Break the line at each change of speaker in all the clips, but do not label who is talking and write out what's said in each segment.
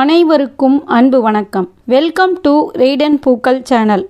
அனைவருக்கும் அன்பு வணக்கம். வெல்கம் டு ரெய்டன் பூக்கள் சேனல்.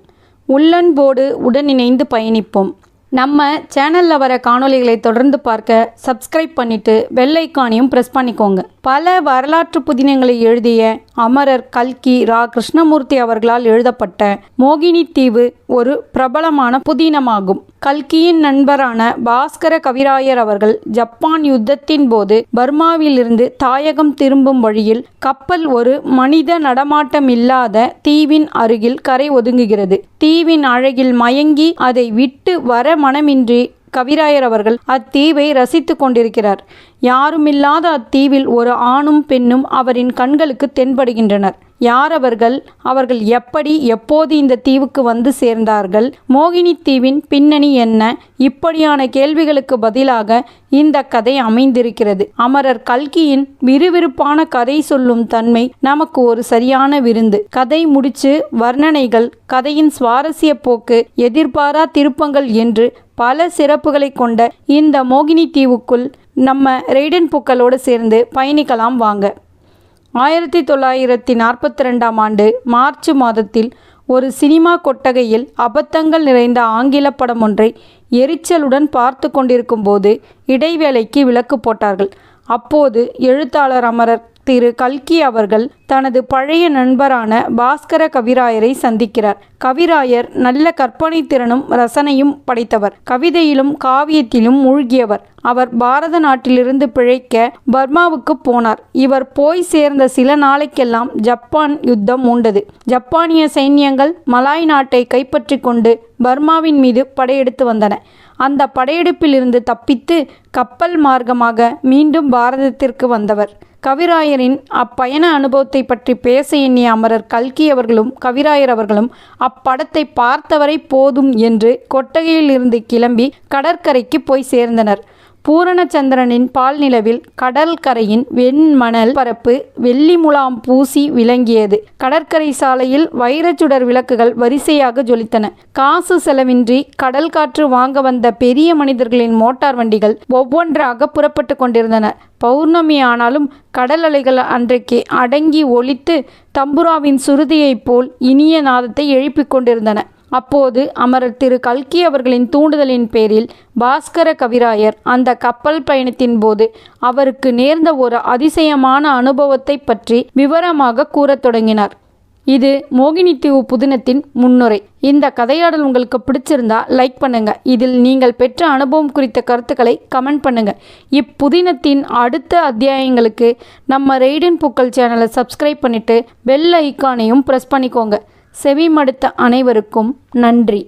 உள்ளன்போடு உடனிணைந்து பயணிப்போம். நம்ம சேனலில் வர காணொளிகளை தொடர்ந்து பார்க்க சப்ஸ்கிரைப் பண்ணிவிட்டு பெல் ஐக்கானையும் ப்ரெஸ் பண்ணிக்கோங்க. பல வரலாற்று புதினங்களை எழுதிய அமரர் கல்கி ரா கிருஷ்ணமூர்த்தி அவர்களால் எழுதப்பட்ட மோகினி தீவு ஒரு பிரபலமான புதினமாகும். கல்கியின் நண்பரான பாஸ்கர கவிராயர் அவர்கள் ஜப்பான் யுத்தத்தின் போது பர்மாவிலிருந்து தாயகம் திரும்பும் வழியில் கப்பல் ஒரு மனித நடமாட்டமில்லாத தீவின் அருகில் கரை ஒதுங்குகிறது. தீவின் அழகில் மயங்கி அதை விட்டு வர மனமின்றி கவிராயர் அவர்கள் அத்தீவை ரசித்து கொண்டிருக்கிறார். யாருமில்லாத அத்தீவில் ஒரு ஆணும் பெண்ணும் அவரின் கண்களுக்கு தென்படுகின்றனர். யார் அவர்கள்? அவர்கள் எப்படி எப்போது இந்த தீவுக்கு வந்து சேர்ந்தார்கள்? மோகினி தீவின் பின்னணி என்ன? இப்படியான கேள்விகளுக்கு பதிலாக இந்த கதை அமைந்திருக்கிறது. அமரர் கல்கியின் விறுவிறுப்பான கதை சொல்லும் தன்மை நமக்கு ஒரு சரியான விருந்து. கதை முடிச்சு, வர்ணனைகள், கதையின் சுவாரஸ்ய போக்கு, எதிர்பாரா திருப்பங்கள் என்று பல சிறப்புகளை கொண்ட இந்த மோகினி தீவுக்குள் நம்ம ரெய்டன் பூக்களோடு சேர்ந்து பயணிக்கலாம் வாங்க. 1942ஆம் ஆண்டு மார்ச் மாதத்தில் ஒரு சினிமா கொட்டகையில் அபத்தங்கள் நிறைந்த ஆங்கில படம் ஒன்றை எரிச்சலுடன் பார்த்து கொண்டிருக்கும் போது இடைவேளைக்கு விலக்கு போட்டார்கள். அப்போது எழுத்தாளர் அமரர் திரு கல்கி அவர்கள் தனது பழைய நண்பரான பாஸ்கர கவிராயரை சந்திக்கிறார். கவிராயர் நல்ல கற்பனை திறனும் ரசனையும் படைத்தவர். கவிதையிலும் காவியத்திலும் மூழ்கியவர். அவர் பாரத நாட்டிலிருந்து பிழைக்க பர்மாவுக்கு போனார். இவர் போய் சேர்ந்த சில நாளைக்கெல்லாம் ஜப்பான் யுத்தம் மூண்டது. ஜப்பானிய சைன்யங்கள் மலாய் நாட்டை கைப்பற்றி கொண்டு பர்மாவின் மீது படையெடுத்து வந்தன. அந்த படையெடுப்பிலிருந்து தப்பித்து கப்பல் மார்க்கமாக மீண்டும் பாரதத்திற்கு வந்தவர். கவிராயரின் அப்பயண அனுபவத்தை பற்றி பேச எண்ணிய அமரர் கல்கி அவர்களும் கவிராயர் அவர்களும் அப்படத்தை பார்த்தவரை போதும் என்று கொட்டகையில் இருந்து கிளம்பி கடற்கரைக்கு போய் சேர்ந்தனர். பூரணச்சந்திரனின் பால் நிலவில் கடற்கரையின் வெண்மணல் பரப்பு வெள்ளி முலாம் பூசி விளங்கியது. கடற்கரை சாலையில் வைரச்சுடர் விளக்குகள் வரிசையாக ஜொலித்தன. காசு செலவின்றி கடல் காற்று வாங்க வந்த பெரிய மனிதர்களின் மோட்டார் வண்டிகள் ஒவ்வொன்றாக புறப்பட்டு கொண்டிருந்தன. பௌர்ணமி ஆனாலும் கடல் அலைகள் அன்றைக்கு அடங்கி ஒலித்து தம்புராவின் சுருதியைப் போல் இனிய நாதத்தை எழுப்பிக் கொண்டிருந்தன. அப்போது அமரர் திரு கல்கி அவர்களின் தூண்டுதலின் பேரில் பாஸ்கர கவிராயர் அந்த கப்பல் பயணத்தின் போது அவருக்கு நேர்ந்த ஒரு அதிசயமான அனுபவத்தை பற்றி விவரமாக கூறத் தொடங்கினார். இது மோகினி தீவு புதினத்தின் முன்னுரை. இந்த கதையாடல் உங்களுக்கு பிடிச்சிருந்தா லைக் பண்ணுங்க. இதில் நீங்கள் பெற்ற அனுபவம் குறித்த கருத்துக்களை கமெண்ட் பண்ணுங்க. இப்புதினத்தின் அடுத்த அத்தியாயங்களுக்கு நம்ம ரெய்டன் பூக்கள் சேனலை சப்ஸ்கிரைப் பண்ணிட்டு பெல் ஐக்கானையும் ப்ரெஸ் பண்ணிக்கோங்க. செவி மடுத்த அனைவருக்கும் நன்றி.